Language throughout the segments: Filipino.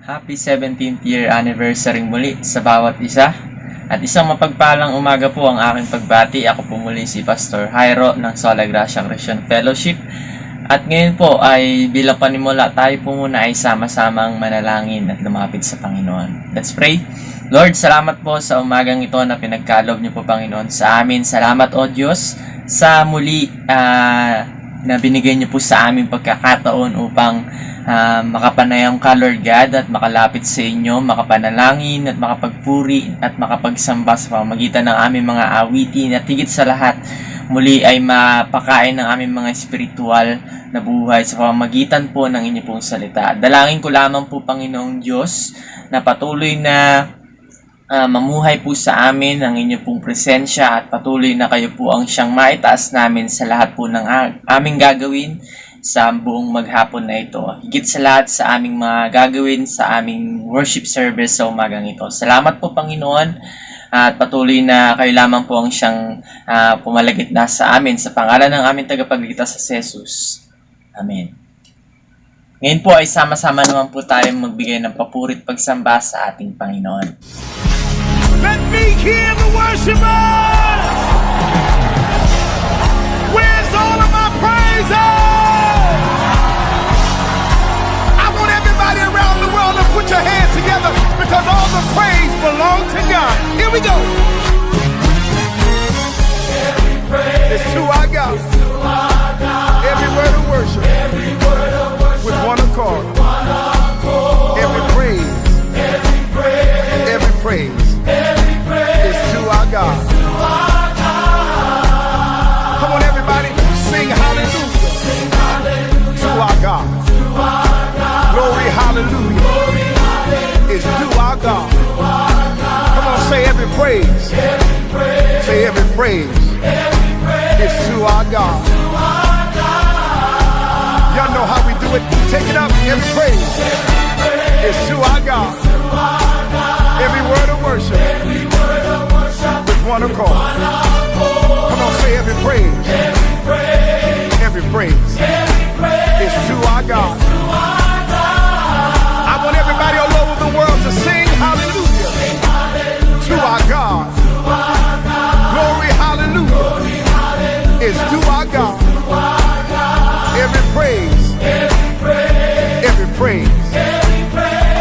Happy 17th year anniversary muli sa bawat isa. At isang mapagpalang umaga po ang aking pagbati. Ako po muli si Pastor Jairo ng Sola Gracia Christian Fellowship. At ngayon po ay bilang panimula, tayo po muna ay sama-samang manalangin at lumapit sa Panginoon. Let's pray. Lord, salamat po sa umagang ito na pinagkaloob niyo po, Panginoon, sa amin. Salamat, O Diyos, sa muli na binigay niyo po sa aming pagkakataon upang makapanayam ka, Lord God, at makalapit sa inyo, makapanalangin at makapagpuri at makapagsamba sa pamamagitan ng aming mga awitin, at higit sa lahat, muli ay mapakain ng aming mga espiritual na buhay sa pamamagitan po ng inyo pong salita. Dalangin ko lamang po, Panginoong Diyos, na patuloy na mamuhay po sa amin ang inyo pong presensya, at patuloy na kayo po ang siyang maitaas namin sa lahat po ng aming gagawin sa buong maghapon na ito. Higit sa lahat sa aming mga gagawin sa aming worship service sa umagang ito. Salamat po, Panginoon, at patuloy na kayo lamang po ang siyang pumalagitna sa amin sa pangalan ng aming tagapagligtas sa Jesus. Amen. Ngayon po ay sama-sama naman po tayong magbigay ng papurit pagsamba sa ating Panginoon. Let me hear the worshipers! Where's all of my praises? I want everybody around the world to put your hands together, because all the praise belongs to God. Here we go. Every praise, it's to our God. Every word of worship, with one accord. Every praise, every praise. It's to our God. Come on, everybody, sing hallelujah. To our God. Glory, hallelujah. It's to our God. Come on, say every praise. Say every praise. It's to our God. Y'all know how we do it. Take it up. Every praise. It's to our God. Every word of worship, with one accord. Come on, say every praise. Every praise is to our God. I want everybody all over the world to sing hallelujah to our God. Glory, hallelujah is to our God. Every praise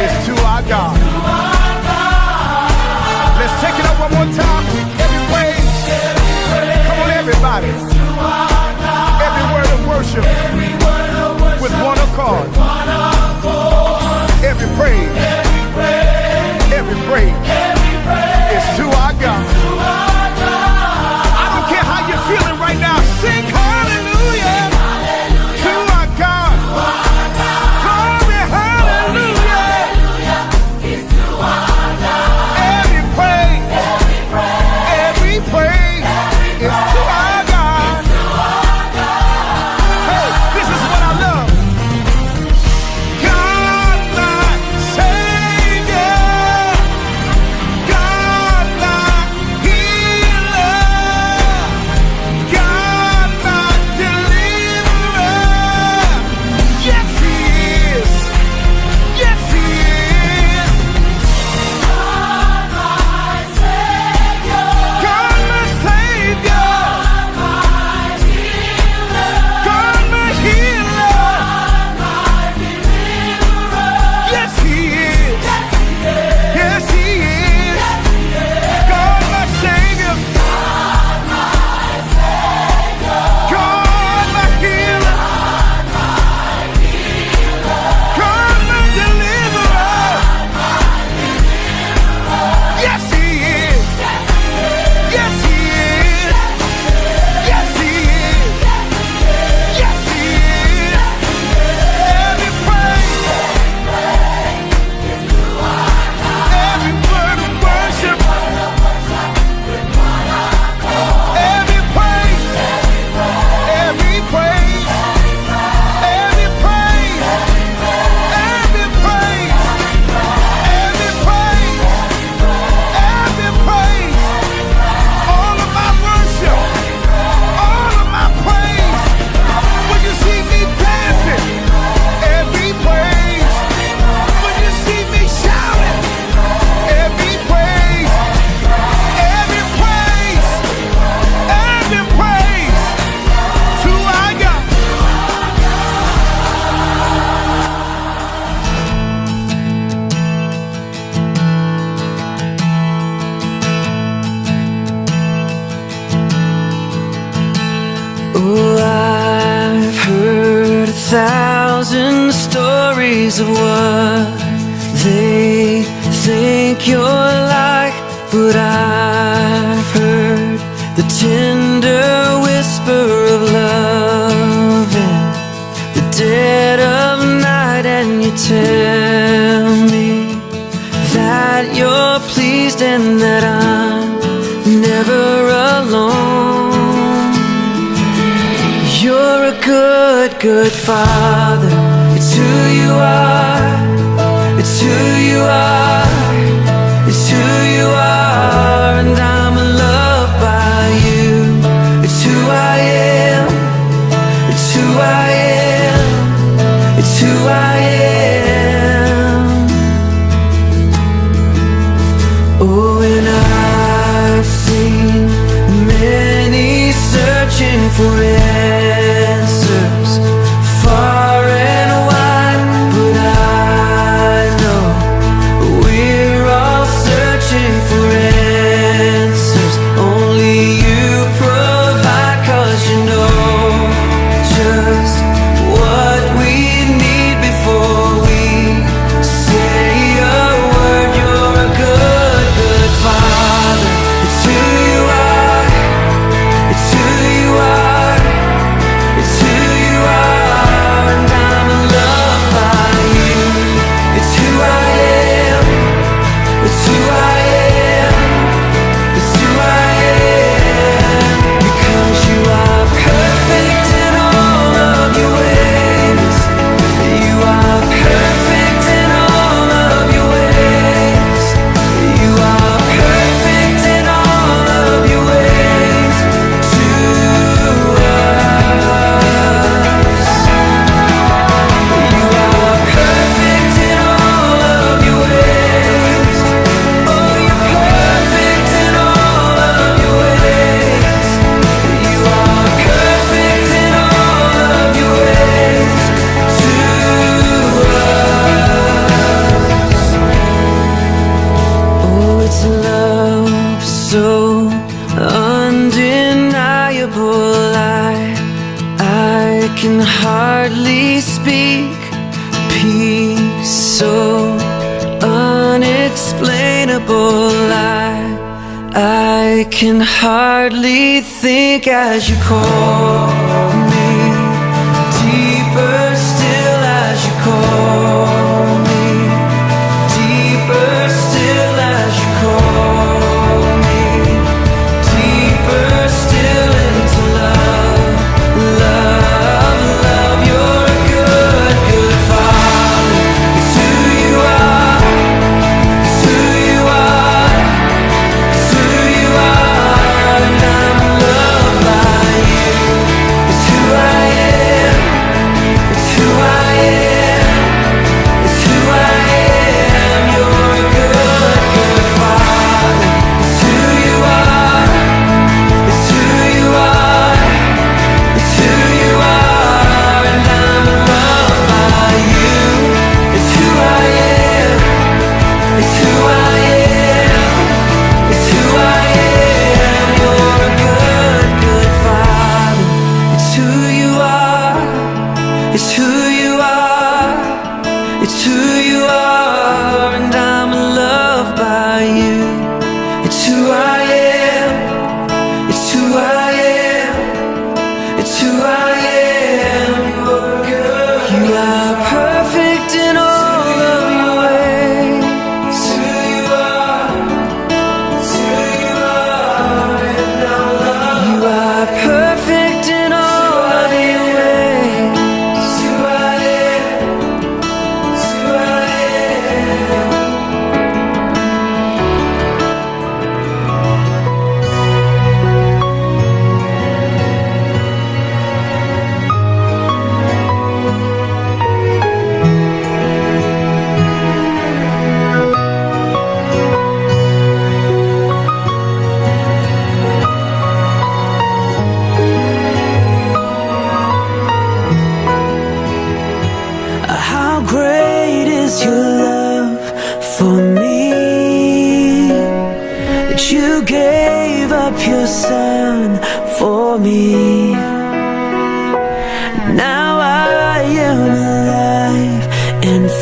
is to our God. Let's take it up one more time. Every praise. Come on, everybody. thousand stories of what they think you're like, but I've heard the tender whisper of love in the dead of night, and you tell me that you're pleased and that I'm never alone. You're a good, good father. It's who you are. It's who you are. It's who you are. And I'm loved by you. It's who I am. It's who I am. It's who I am. Oh, and I've seen many searching for answers far and wide, but I know we're all searching for answers only you provide, 'cause you know just what we need before we say a word. You're a good, good father. It's who you are. It's who you are. It's who you are. And I'm loved by you. It's who I am. It's who I am. It's who I am. Because you are perfect in all of your ways. You are perfect in all of your ways. You are perfect in all of your ways to us. You are perfect in all of your ways. Oh, you're perfect in all of your ways. You are perfect in all of your ways to us. Oh, it's love so undeniable. I can hardly speak. Peace so unexplainable. I can hardly think as you call me. Deeper still as you call me. Deeper still as you call me. Deeper still into love. Love, love. You're a good, good father. It's who you are. It's who you are. It's who you are. And I'm loved by you. It's who I am. It's who I am. It's who I am. You're a good, good father. It's who you are. It's who you are. It's who you are. And I'm loved by you. It's who I am. It's who I am. It's who I am. You're a good, good father. It's who you are. It's who you are. It's who you are. And I'm loved by you. It's who I am. It's who I am. It's who I am. You're good. You are perfect in all of your ways. It's who you are. It's who you are. And I'm loved. You are perfect in all of your ways. It's who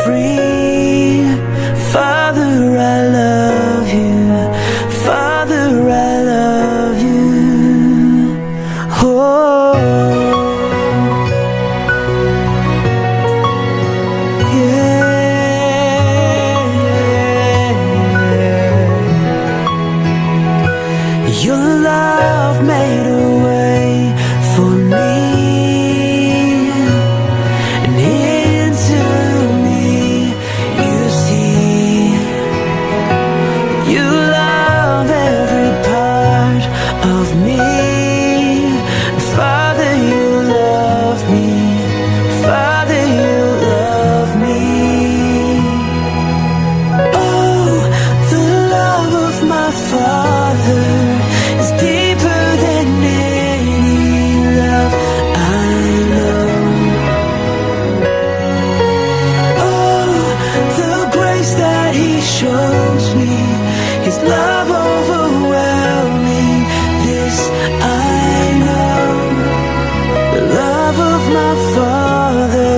free. Father, I love you. Father, I love you. Oh, yeah. Your love made a way for me, and into me you see. You love every part of me. Father, you love me. Father, you love me. Oh, the love of my Father is deeper than any love I know. Oh, the grace that He shows me, His love overwhelming. This I know, the love of my Father,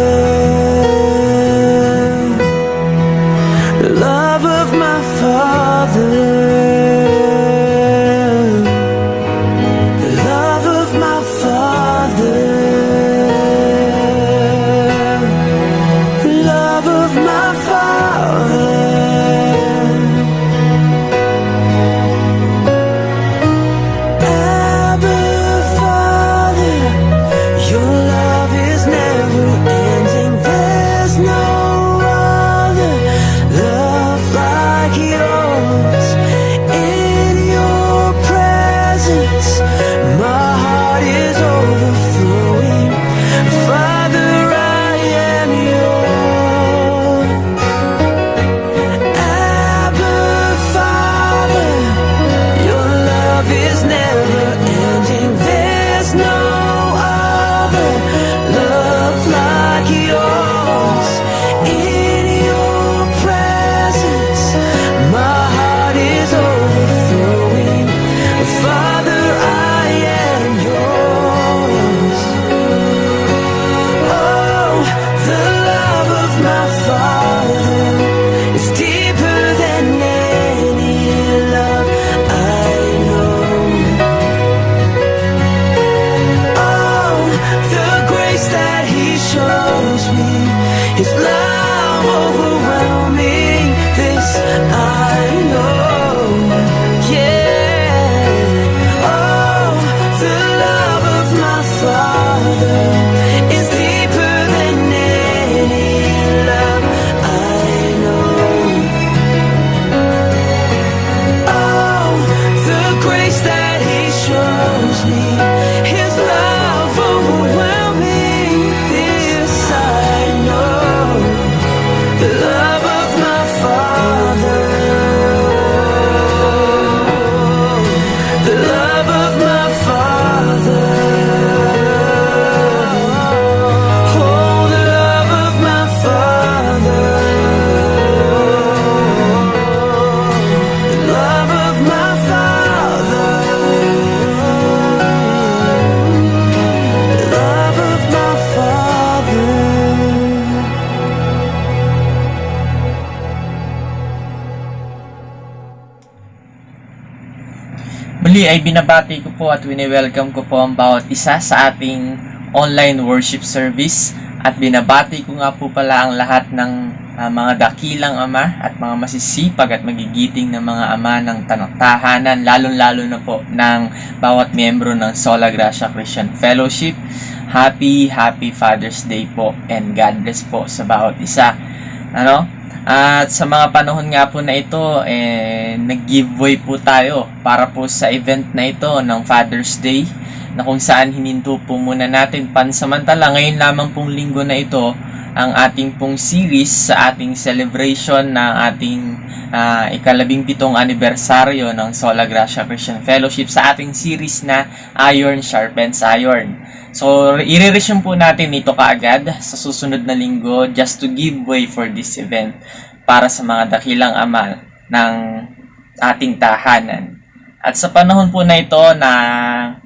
the love of my Father, the love of my Father, the love of my Father. Abba, Father, your love is never ending. There's no other love like yours. In your presence, my heart is overflowing. Father, I am yours. Abba, Father, your love is never ending. There's no other love like yours. In your presence, my heart is overflowing. Father, I am yours. Oh, the love of my Father is deeper than any love I know. Oh, the grace that He shows me, His love overwhelming. This I know, yeah. Oh, the love of my Father is deeper than any love I know. Oh, the grace that He shows me, His love overwhelming. This I know, the love of my Father, the love of my Father. Oh, the love of my Father, the love of my Father, the love of my Father. Muli ay binabati ko po at wini-welcome ko po ang bawat isa sa ating online worship service, at binabati ko nga po pala ang lahat ng mga dakilang ama at mga masisipag at magigiting na mga ama ng tahanan, lalong-lalo na po ng bawat miyembro ng Sola Gracia Christian Fellowship. Happy Father's Day po, and God bless po sa bawat isa. At sa mga panahon nga po na ito, nag-giveaway po tayo para po sa event na ito ng Father's Day, na kung saan hininto po muna natin pansamantala ngayon lamang pong linggo na ito ang ating pong series sa ating celebration ng ating ika-17 anibersaryo ng Sola Gracia Christian Fellowship, sa ating series na Iron Sharpens Iron. So, i-resume po natin ito kaagad sa susunod na linggo, just to give way for this event para sa mga dakilang ama ng ating tahanan. At sa panahon po na ito na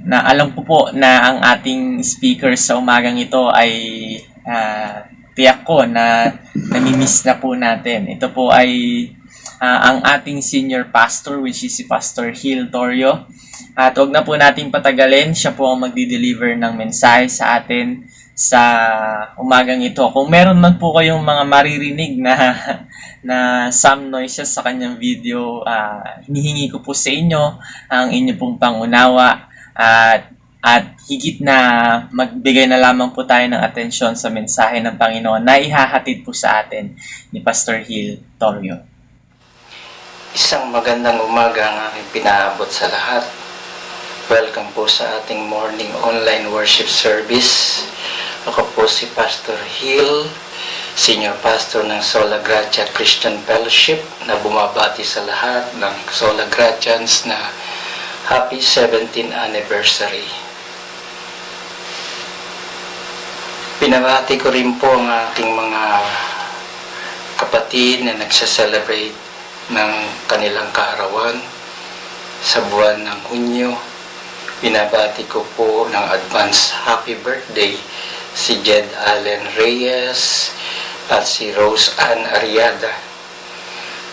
alam ko po na ang ating speaker sa umagang ito ay tiyak ko na namimiss na po natin. Ito po ay ang ating senior pastor, which is si Pastor Hill Torrio. At huwag na po natin patagalin, siya po ang magdi-deliver ng mensahe sa atin sa umagang ito. Kung meron man po kayong mga maririnig na some noises sa kanyang video, hinihingi ko po sa inyo ang inyo pong pangunawa at higit na magbigay na lamang po tayo ng atensyon sa mensahe ng Panginoon na ihahatid po sa atin ni Pastor Hill Torrio. Isang magandang umaga ang aking pinaabot sa lahat. Welcome po sa ating morning online worship service. Ako po si Pastor Hill, Senior Pastor ng Sola Gratia Christian Fellowship, na bumabati sa lahat ng Sola Gratians na Happy 17th Anniversary. Pinabati ko rin po ang aking mga kapatid na nagsa-celebrate ng kanilang kaarawan sa buwan ng Hunyo. Pinabati ko po ng advance happy birthday si Jed Allen Reyes at si Rose Ann Ariada.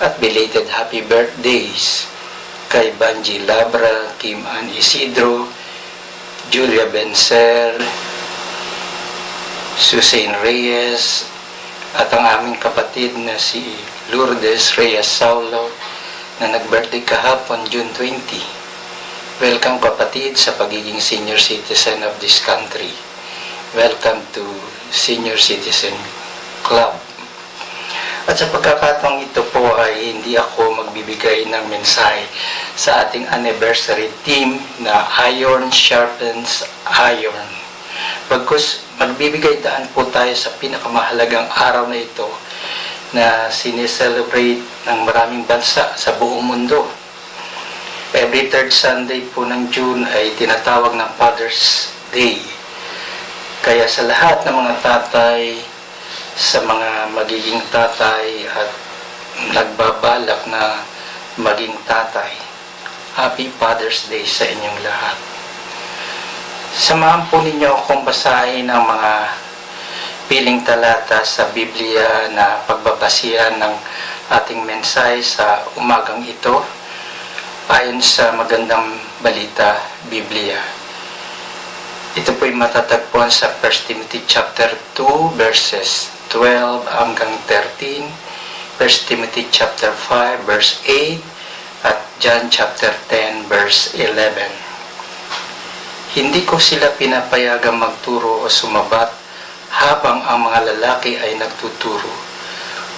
At belated happy birthdays kay Banji Labra, Kim Ann Isidro, Julia Bencer, Susain Reyes, at ang aming kapatid na si Lourdes Reyes Saulo na nag-birthday kahapon June 20. Welcome kapatid sa pagiging senior citizen of this country. Welcome to Senior Citizen Club. At sa pagkakataong ito po ay hindi ako magbibigay ng mensahe sa ating anniversary theme na Iron Sharpens Iron. Pagkus magbibigay daan po tayo sa pinakamahalagang araw na ito na sineselebrate ng maraming bansa sa buong mundo. Every third Sunday po ng June ay tinatawag ng Father's Day. Kaya sa lahat ng mga tatay, sa mga magiging tatay at nagbabalak na maging tatay, Happy Father's Day sa inyong lahat. Samahan po ninyo akong basahin ang mga piling talata sa Biblia na pagbabasihan ng ating mensahe sa umagang ito ayon sa Magandang Balita Biblia. Ito po'y matatagpuan sa 1 Timothy chapter 2 verses 12 hanggang 13, 1 Timothy chapter 5 verse 8 at John chapter 10 verse 11. Hindi ko sila pinapayagang magturo o sumabat habang ang mga lalaki ay nagtuturo,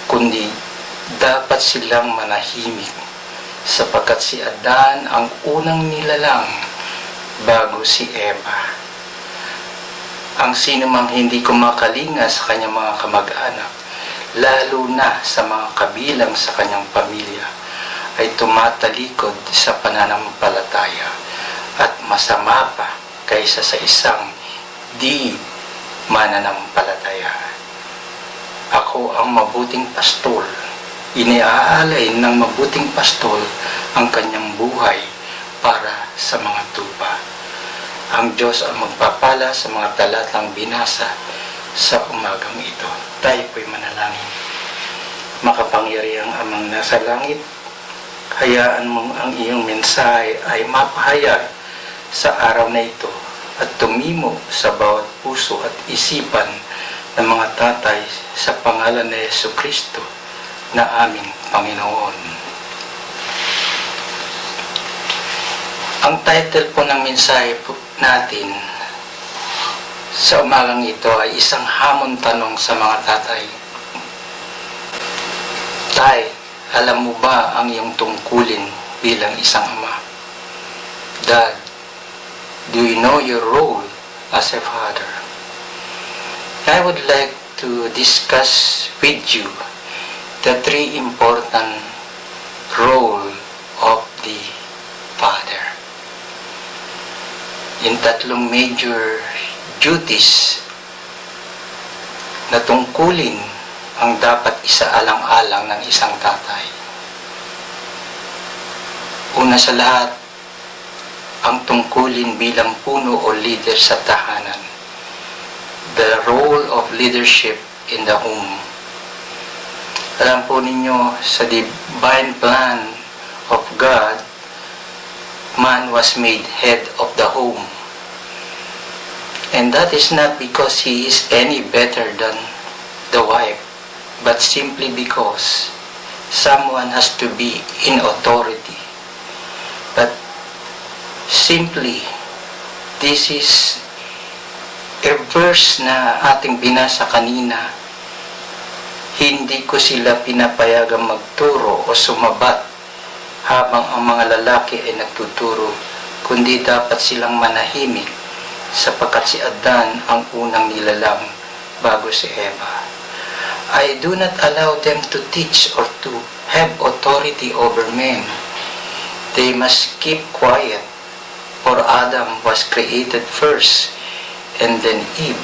kundi dapat silang manahimik, sapagkat si Adan ang unang nilalang bago si Eva. Ang sinumang hindi kumakalinga sa kanyang mga kamag-anak, lalo na sa mga kabilang sa kanyang pamilya, ay tumatalikod sa pananampalataya at masama pa kaysa sa isang di mananampalataya. Ako ang mabuting pastol. Iniaalay ng mabuting pastol ang kanyang buhay para sa mga tupa. Ang Diyos ang magpapala sa mga talatang binasa sa umagang ito. Tayo po'y manalangin. Makapangyarihang Amang nasa langit, hayaan mong ang iyong mensahe ay mapahayag sa araw na ito at tumimo sa bawat puso at isipan ng mga tatay sa pangalan ni Jesucristo na aming Panginoon. Ang title po ng mensahe po natin sa umagang ito ay isang hamon tanong sa mga tatay. Tay, alam mo ba ang iyong tungkulin bilang isang ama? Dad, do you know your role as a father? I would like to discuss with you the three important role of the father. Yung tatlong major duties na tungkulin ang dapat isaalang-alang ng isang tatay. Una sa lahat, ang tungkulin bilang puno o leader sa tahanan. The role of leadership in the home. Alam po ninyo, sa divine plan of God, man was made head of the home. And that is not because he is any better than the wife, but simply because someone has to be in authority. But simply, this is a verse na ating binasa kanina. Hindi ko sila pinapayagang magturo o sumabat habang ang mga lalaki ay nagtuturo, kundi dapat silang manahimik sapagkat si Adan ang unang nilalang bago si Eva. I do not allow them to teach or to have authority over men. They must keep quiet, for Adam was created first, and then Eve.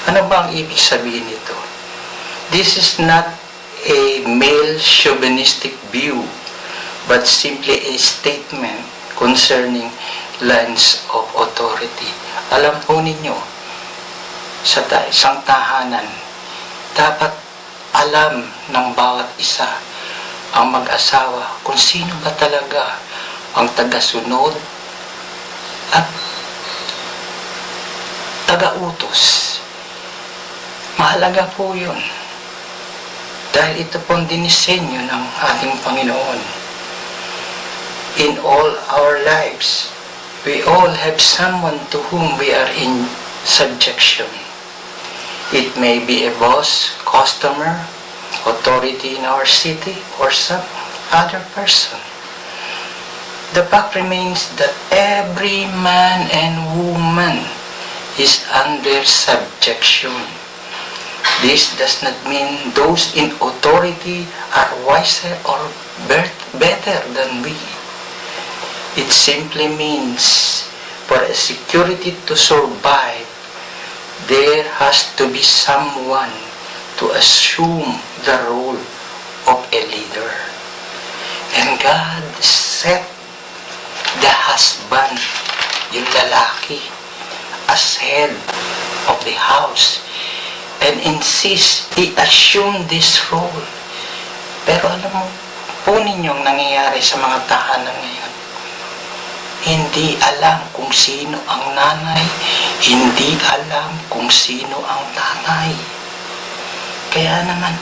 Ano ba ang ibig sabihin nito? This is not a male chauvinistic view, but simply a statement concerning lines of authority. Alam po ninyo, sa isang tahanan, dapat alam ng bawat isa ang mag-asawa kung sino ba talaga ang tagasunod at taga-utos. Mahalaga po yun. Dahil ito pong dinisenyo ng ating Panginoon. In all our lives, we all have someone to whom we are in subjection. It may be a boss, customer, authority in our city, or some other person. The fact remains that every man and woman is under subjection. This does not mean those in authority are wiser or better than we. It simply means for a security to survive, there has to be someone to assume the role of a leader. And God set the husband, yung lalaki, as head of the house and insist he assume this role. Pero alam mo po ninyong nangyayari sa mga tahanan ngayon, hindi alam kung sino ang nanay, hindi alam kung sino ang tatay. Kaya naman,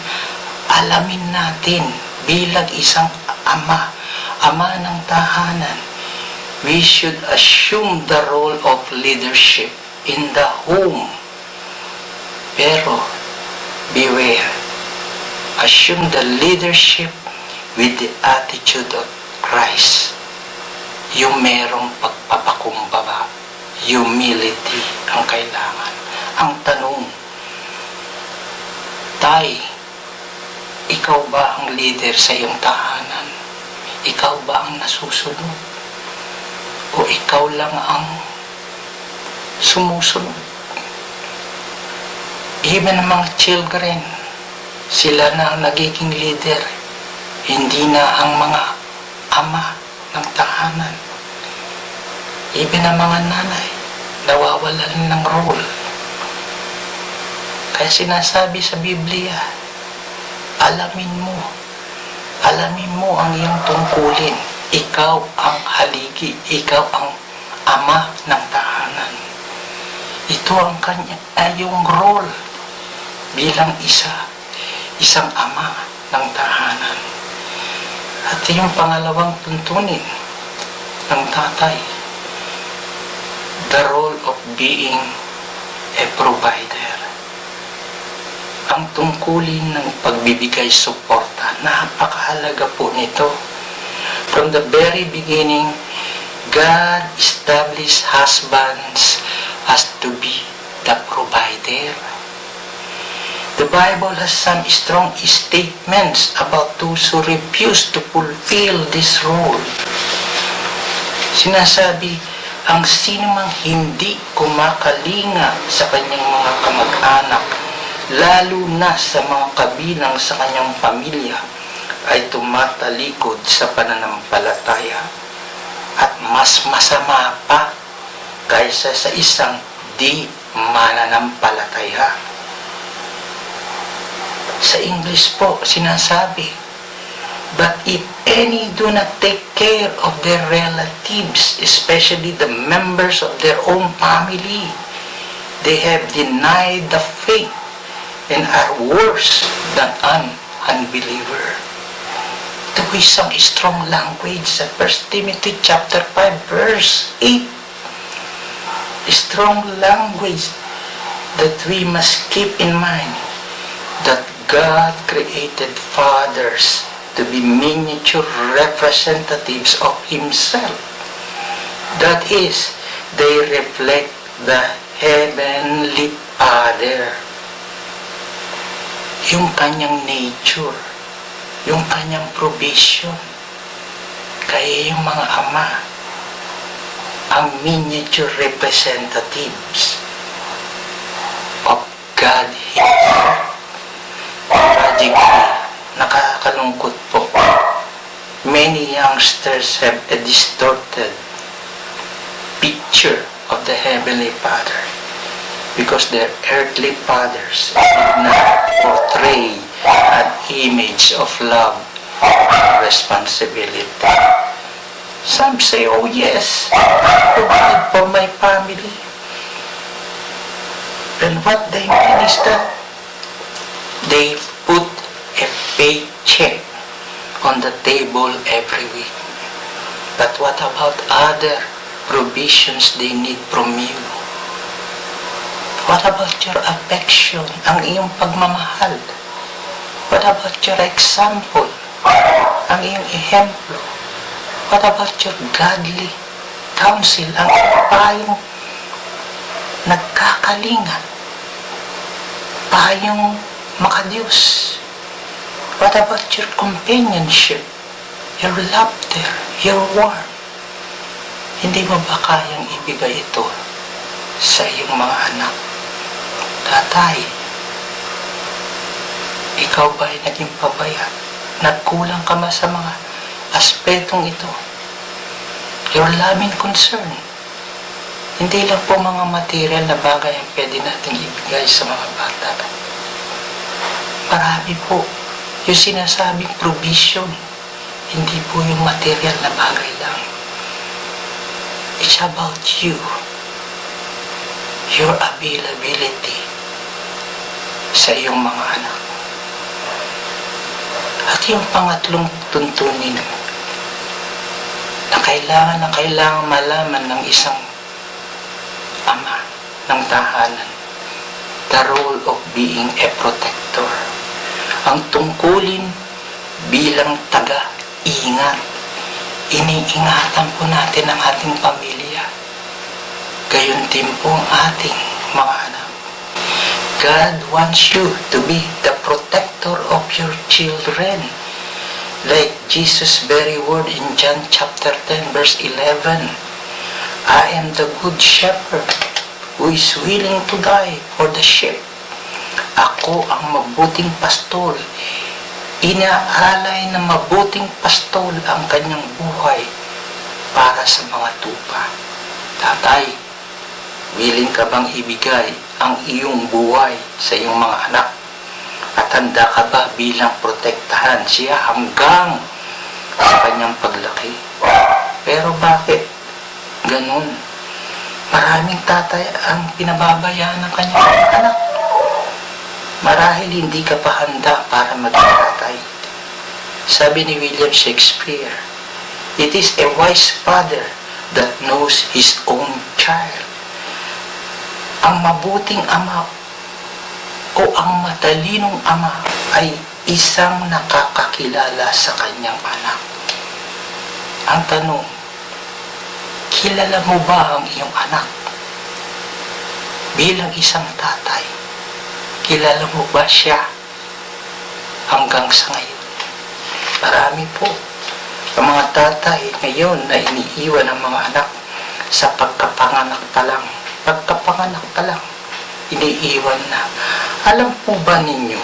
alamin natin bilang isang ama ng tahanan, we should assume the role of leadership in the home. Pero, beware, assume the leadership with the attitude of Christ. Yung merong pagpapakumbaba, humility ang kailangan. Ang tanong, Tay, ikaw ba ang leader sa iyong tahanan? Ikaw ba ang nasusunod? O ikaw lang ang sumusunod? Even ang mga children, sila na ang nagiging leader, hindi na ang mga ama ng tahanan. Even ang mga nanay, nawawalan ng role. Kaya sinasabi sa Biblia, alamin mo ang iyong tungkulin. Ikaw ang haligi, ikaw ang ama ng tahanan. Ito ang yung role bilang isang ama ng tahanan. At yung pangalawang tuntunin ng tatay, the role of being a provider. Ang tungkulin ng pagbibigay suporta, napakahalaga po nito. From the very beginning, God established husbands as to be the provider. The Bible has some strong statements about those who refuse to fulfill this role. Sinasabi, ang sinumang hindi kumakalinga sa kanyang mga kamag-anak, lalo na sa mga kabilang sa kanyang pamilya, ay tumatalikod sa pananampalataya at mas masama pa kaysa sa isang di mananampalataya. Sa English po, sinasabi, "But if any do not take care of their relatives, especially the members of their own family, they have denied the faith and are worse than an unbeliever." Ito ay isang strong language sa 1 Timothy chapter 5 verse 8. Strong language that we must keep in mind that God created fathers to be miniature representatives of Himself. That is, they reflect the Heavenly Father. Yung kanyang nature, yung kanyang provision. Kaya yung mga ama, ang miniature representatives of God Himself. Tragically, nakakalungkot po. Many youngsters have a distorted picture of the Heavenly Father because their earthly fathers did not portray an image of love and responsibility. Some say, "Oh yes, I provide for my family." And what they mean is that they put a paycheck on the table every week. But what about other provisions they need from you? What about your affection, ang iyong pagmamahal? What about your example, ang iyong ehemplo? What about your godly counsel, ang payong nagkakalinga, payong makadiyos? What about your companionship, your laughter, your warmth? Hindi mo ba kayang ibigay ito sa iyong mga anak? Tatay, ikaw ba ay naging pabaya? Nagkulang ka ba sa mga aspetong ito? Your loving concern. Hindi lang po mga material na bagay ang pwede natin ibigay sa mga bata. Marami po. Yung sinasabing provision, hindi po yung material na bagay lang. It's about you. Your availability sa iyong mga anak. At yung pangatlong tuntunin na kailangan malaman ng isang ama ng tahanan, the role of being a protector. Ang tungkulin bilang taga-ingat. Iniingatan po natin ang ating pamilya. Gayon din po ang ating mga anak. God wants you to be the protector of your children. Like Jesus' very word in John chapter 10 verse 11. "I am the good shepherd who is willing to die for the sheep." Ako ang mabuting pastol. Inaalay ng mabuting pastol ang kanyang buhay para sa mga tupa. Tatay, willing ka bang ibigay ang iyong buhay sa iyong mga anak? At handa ka ba bilang protektahan siya hanggang sa kanyang paglaki? Pero bakit ganun? Maraming tatay ang pinababayaan ng kanyang mga anak. Marahil hindi ka pa handa para maging tatay. Sabi ni William Shakespeare, "It is a wise father that knows his own child." Ang mabuting ama o ang matalinong ama ay isang nakakakilala sa kanyang anak. Ang tanong, kilala mo ba ang iyong anak? Bilang isang tatay, kilala mo ba siya hanggang sa ngayon? Marami po ang mga tatay ngayon na iniiwan ang mga anak sa pagkapanganak pa lang. Pagkapanganak pa lang, iniiwan na. Alam po ba ninyo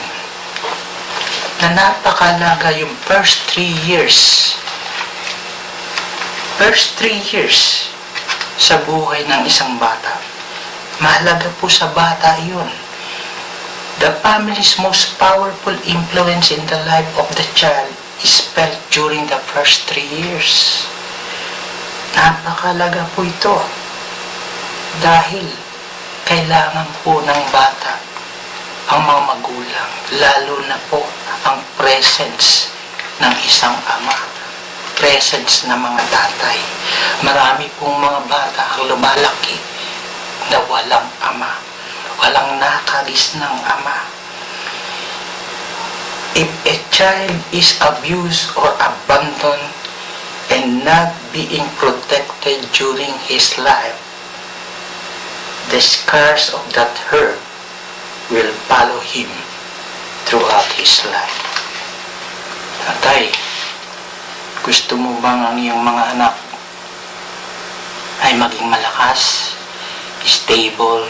na napakalaga yung first 3 years sa buhay ng isang bata? Mahalaga po sa bata yun. The family's most powerful influence in the life of the child is felt during the first 3 years. Napakalaga po ito dahil kailangan po ng bata ang mga magulang, lalo na po ang presence ng isang ama, presence ng mga tatay. Marami pong mga bata ang lumalaki na walang ama, walang nakagis ng ama. If a child is abused or abandoned and not being protected during his life, the scars of that hurt will follow him throughout his life. Tatay, gusto mo bang ang iyong mga anak ay maging malakas, stable,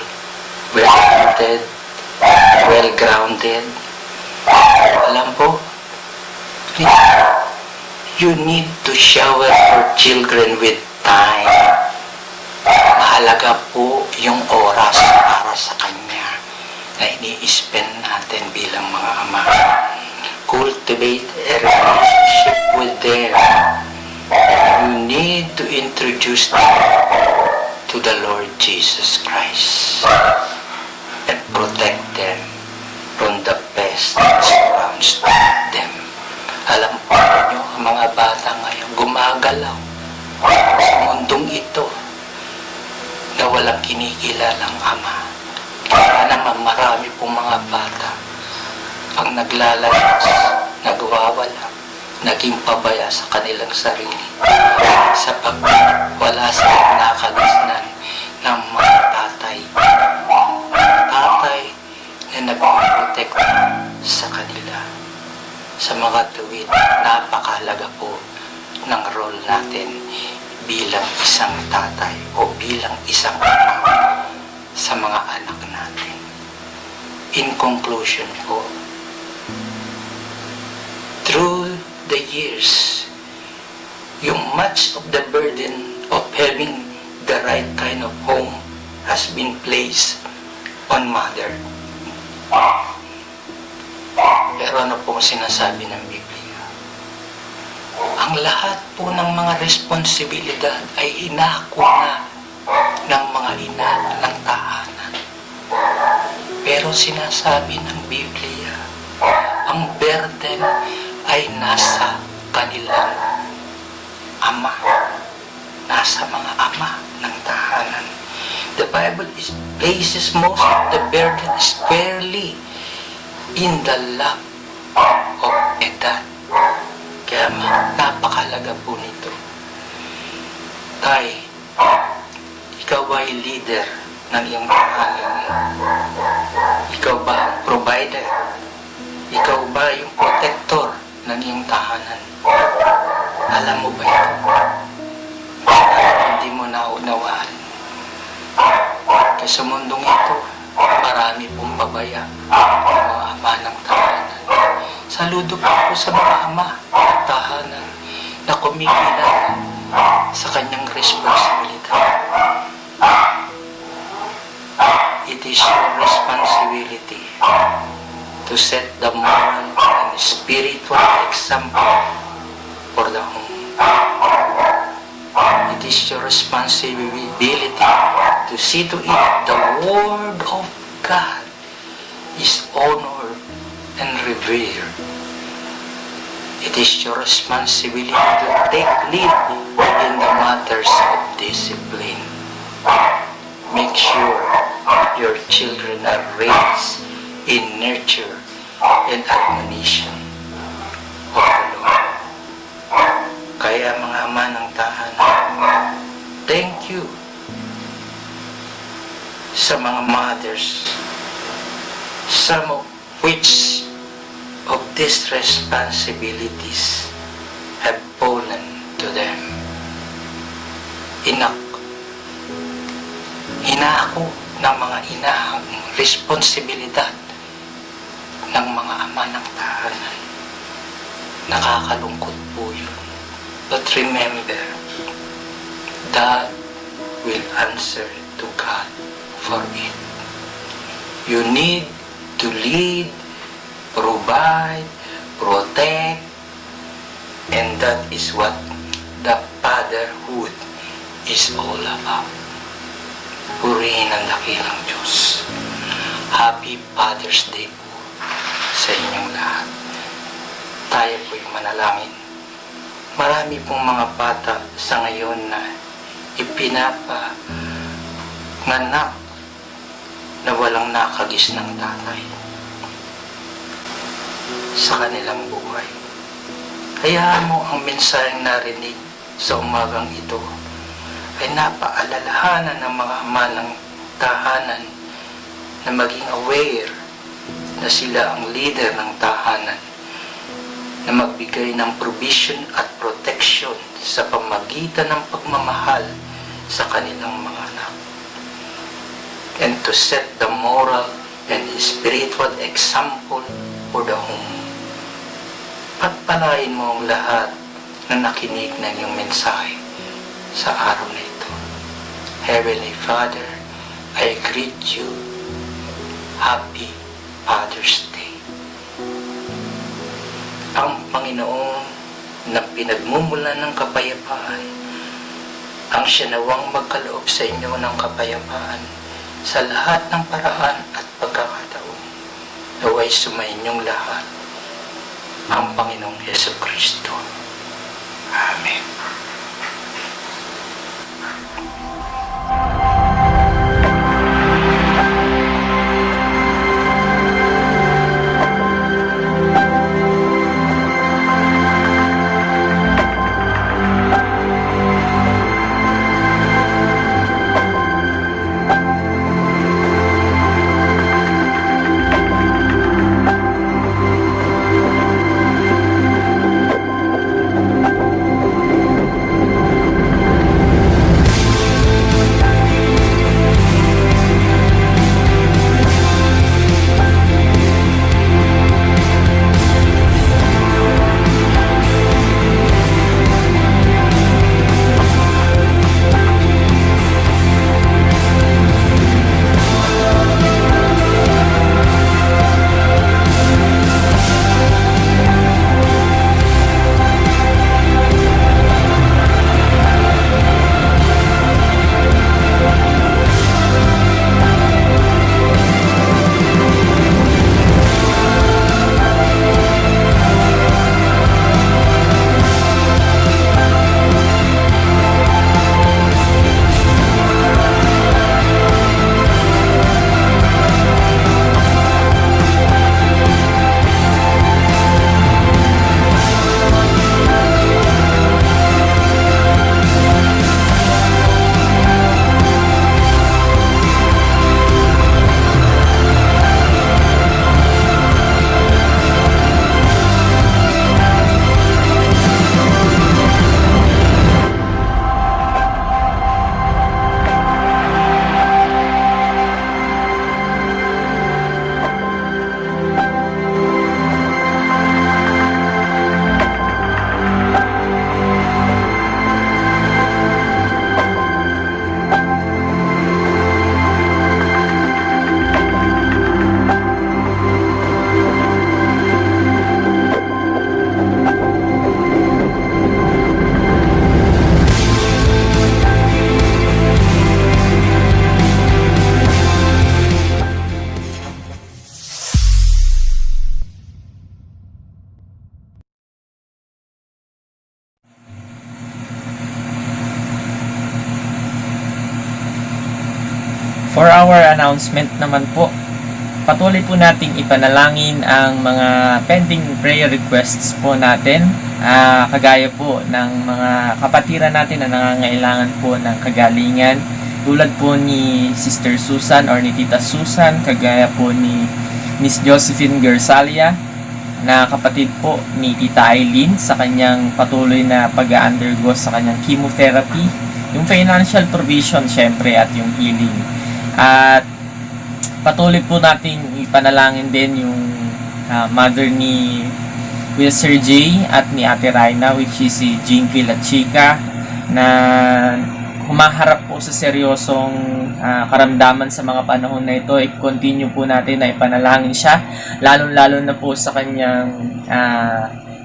well-rooted, well-grounded? Alam po, you need to shower your children with time. Mahalaga po yung oras para sa kanya na ini-spend natin bilang mga ama. Cultivate a relationship with them. You need to introduce them to the Lord Jesus Christ and protect them from the pest that surrounds them. Alam po ninyo, ang mga bata ngayon gumagalaw sa mundong ito na walang kinikilalang ama. Kaya naman marami pong mga bata ang naglalayas, nagwawala, naging pabaya sa kanilang sarili sapagkat wala silang nakagisnan ng mga tatay. Tatay na nagpoprotekta sa kanila. Sa mga tuwid, napakahalaga po ng role natin bilang isang tatay o bilang isang ama sa mga anak natin. In conclusion po, through the years, yung much of the burden of having the right kind of home has been placed on mother. Pero ano po sinasabi ng Biblia? Ang lahat po ng mga responsibilidad ay inako na ng mga ina ng tahanan. Pero sinasabi ng Biblia, ang burden ay nasa kanilang ama, nasa mga ama ng tahanan. The Bible places most of the burden squarely in the lap of a dad. Kaya napakalaga po nito. Tay, ikaw ba ay leader ng iyong tahanan? Ikaw ba ang provider? Ikaw ba yung protector ng iyong tahanan? Alam mo ba ito? Hindi mo naunawaan. Kasi sa mundong ito, marami pong babaya ng mga ama ng tahanan. Saludo po sa mga ama ng tahanan na kumikilat sa kanyang responsibilidad. It is your responsibility to set the moral and spiritual example for the home. It is your responsibility to see to it the Word of God is honored and revered. It is your responsibility to take lead in the matters of discipline. Make sure your children are raised in nurture and admonition of the Lord. Kaya mga ama ng tahanan, thank you sa mga mothers, some of which of these responsibilities have fallen to them. Hinako ng mga ina ang responsibilidad ng mga ama ng tahanan. Nakakalungkot po yun. But remember, God will answer to God for it. You need to lead, provide, protect, and that is what the fatherhood is all about. Purihin ang dakilang Diyos. Happy Father's Day po sa inyong lahat. Tayo po'y manalangin. Marami pong mga bata sa ngayon na ipinapanganak na walang nakagis ng tatay sa kanilang buhay. Hayaan mo ang mensaheng narinig sa umagang ito ay napaalalahanan ng mga ama ng tahanan na maging aware na sila ang leader ng tahanan, na magbigay ng provision at protection sa pamagitan ng pagmamahal sa kanilang mga anak, and to set the moral and spiritual example for the home. Pagpalain mo ang lahat na nakinig ng iyong mensahe sa araw na ito. Heavenly Father, I greet you. Happy Father's Day. Ang Panginoon na pinagmumulan ng kapayapaan, ang siya nawang magkaloob sa inyo ng kapayapaan sa lahat ng paraan at pagkakataon. Naway sumainyong lahat ang Panginoong Jesucristo. Amen. For our announcement naman po, patuloy po nating ipanalangin ang mga pending prayer requests po natin, kagaya po ng mga kapatiran natin na nangangailangan po ng kagalingan, tulad po ni Sister Susan or ni Tita Susan, kagaya po ni Miss Josephine Gersalia, na kapatid po ni Tita Eileen sa kanyang patuloy na pag-undergo sa kanyang chemotherapy, yung financial provision syempre at yung healing. At patuloy po nating ipanalangin din yung mother ni Kuya Sir J at ni Ate Raina, which is si Jinky La Chica, na humaharap po sa seryosong karamdaman sa mga panahon na ito, i-continue po natin na ipanalangin siya, lalo-lalo na po sa kanyang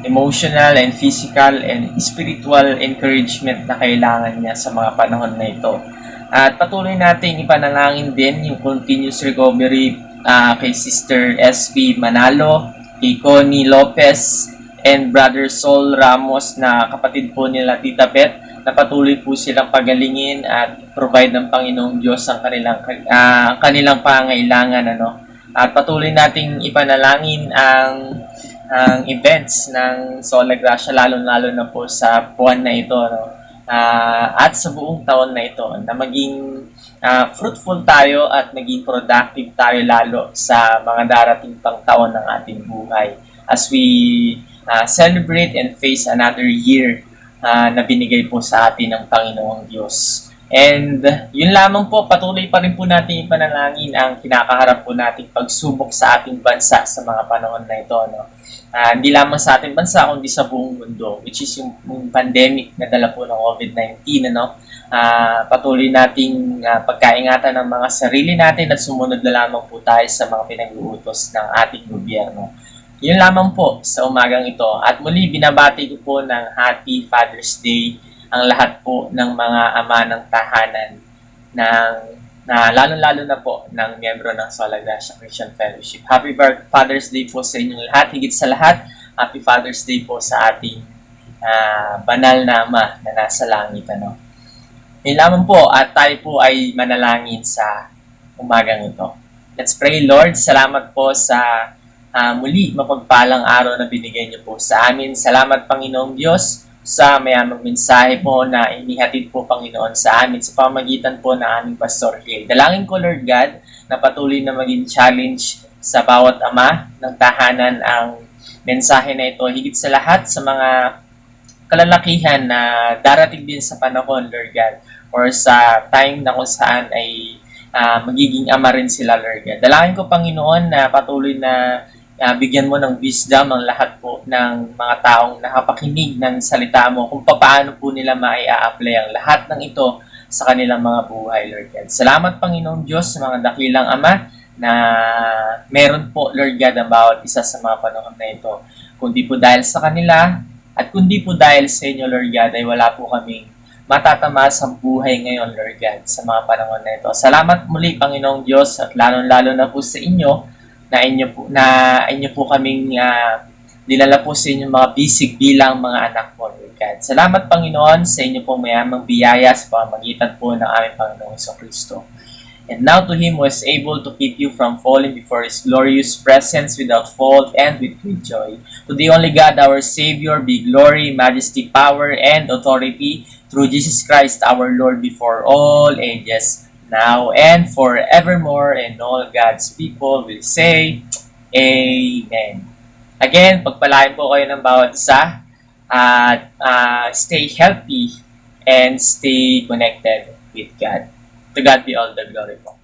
emotional and physical and spiritual encouragement na kailangan niya sa mga panahon na ito. At patuloy natin ipanalangin din yung continuous recovery kay Sister SP Manalo, kay Connie Lopez, and Brother Sol Ramos na kapatid po nila Tita Beth, na patuloy po silang pagalingin at provide ng Panginoong Diyos ang kanilang pangailangan, ano. At patuloy nating ipanalangin ang events ng Sola Gracia, lalo-lalo na po sa buwan na ito, no? At sa buong taon na ito, na maging fruitful tayo at maging productive tayo lalo sa mga darating pang taon ng ating buhay as we celebrate and face another year na binigay po sa atin ng Panginoong Diyos. And yun lamang po, patuloy pa rin po natin ipanalangin ang kinakaharap po nating pagsubok sa ating bansa sa mga panahon na ito, no? Hindi lamang sa ating bansa, kundi sa buong mundo, which is yung pandemic na dala po ng COVID-19, ano? Patuloy nating pagkaingatan ng mga sarili natin at sumunod na lamang po tayo sa mga pinag-uutos ng ating gobyerno. Yun lamang po sa umagang ito. At muli, binabati ko po ng Happy Father's Day ang lahat po ng mga ama ng tahanan na lalo-lalo na po ng miyembro ng Sola Gracia Christian Fellowship. Happy Father's Day po sa inyong lahat. Higit sa lahat, Happy Father's Day po sa ating banal na ama na nasa langit, ano. Yun lamang po, at tayo po ay manalangin sa umagang ito. Let's pray. Lord, salamat po sa muli mapagpalang araw na binigay niyo po sa amin. Salamat, Panginoong Diyos, sa mayamang mensahe po na inihatid po, Panginoon, sa amin sa pamagitan po ng aming Pastor Hill. Dalangin ko, Lord God, na patuloy na maging challenge sa bawat ama ng tahanan ang mensahe na ito. Higit sa lahat sa mga kalalakihan na darating din sa panahon, Lord God, or sa time na kung saan ay magiging ama rin sila, Lord God. Dalangin ko, Panginoon, na patuloy na bigyan mo ng wisdom ang lahat po ng mga taong nakapakinig ng salita mo kung paano po nila mai-apply ang lahat ng ito sa kanilang mga buhay, Lord God. Salamat, Panginoong Diyos, sa mga dakilang ama na meron po, Lord God, ang bawat isa sa mga panahon na ito. Kundi po dahil sa kanila at kundi po dahil sa inyo, Lord God, ay wala po kaming matatamas ang buhay ngayon, Lord God, sa mga panahon na ito. Salamat muli, Panginoong Diyos, at lalo-lalo na po sa inyo na inyo po kaming nilala po sa inyong mga bisig bilang mga anak mo, Lord God. Salamat, Panginoon, sa inyo pong mayamang biyaya sa pamamagitan po ng aming Panginoong Kristo. And now to Him who is able to keep you from falling before His glorious presence without fault and with great joy. To the only God, our Savior, be glory, majesty, power, and authority through Jesus Christ, our Lord, before all ages, now and forevermore. And all God's people will say, Amen. Again, pagpalain po kayo ng bawat isa at stay healthy and stay connected with God. To God be all the glory po.